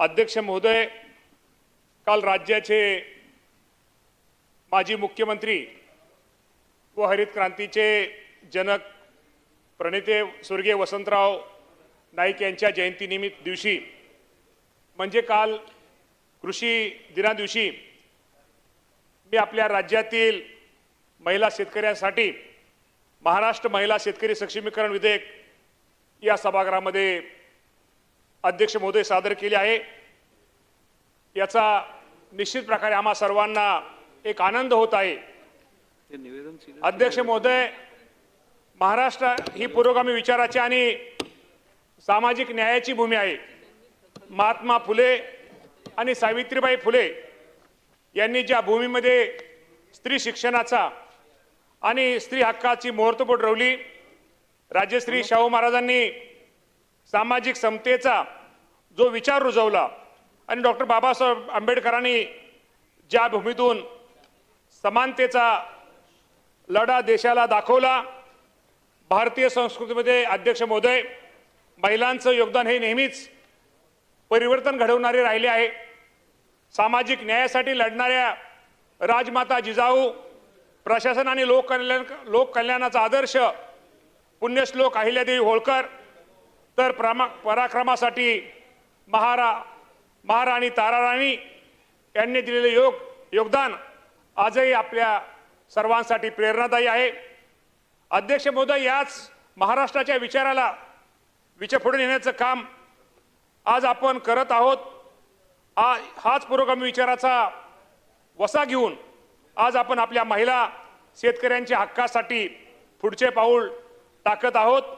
अध्यक्ष महोदय, काल राज्याचे माजी मुख्यमंत्री व हरित क्रांतीचे जनक प्रणेते स्वर्गीय वसंतराव नाईक यांच्या जयंतीनिमित्त दिवशी म्हणजे काल कृषी दिना दिवशी मी आपल्या राज्यातील महिला शेतकऱ्यांसाठी महाराष्ट्र महिला शेतकरी सक्षमीकरण विधेयक या सभागृहामध्ये अध्यक्ष महोदय सादर केले आहे। याचा निश्चित प्रकारे आम्हा सर्वांना एक आनंद होत आहे। अध्यक्ष महोदय, महाराष्ट्र ही पुरोगामी विचाराची आणि सामाजिक न्यायाची भूमी आहे। महात्मा फुले आणि सावित्रीबाई फुले यांनी ज्या भूमीमध्ये स्त्री शिक्षणाचा आणि स्त्री हक्काची मुहूर्तमेढ रोवली, राजश्री शाहू महाराजांनी सामाजिक समतेचा जो विचार रुजवला आणि डॉक्टर बाबासाहेब आंबेडकरांनी ज्या भूमीतून समानतेचा लढा देशाला दाखवला, भारतीय संस्कृतीमध्ये अध्यक्ष महोदय महिलांचं योगदान हे नेहमीच परिवर्तन घडवणारे राहिले आहे। सामाजिक न्यायासाठी लढणाऱ्या राजमाता जिजाऊ, प्रशासन आणि लोककल्याणाचा आदर्श पुण्यश्लोक अहिल्यादेवी होळकर, तर पराक्रमासाठी महाराणी ताराराणी यांनी दिलेले योगदान आजही आपल्या सर्वांसाठी प्रेरणादायी आहे। अध्यक्ष महोदय, याच महाराष्ट्राच्या विचाराला पुढे नेण्याचं काम आज आपण करत आहोत। हाच पुरोगामी विचाराचा वसा घेऊन आज आपण आपल्या महिला शेतकऱ्यांच्या हक्कासाठी पुढचे पाऊल टाकत आहोत।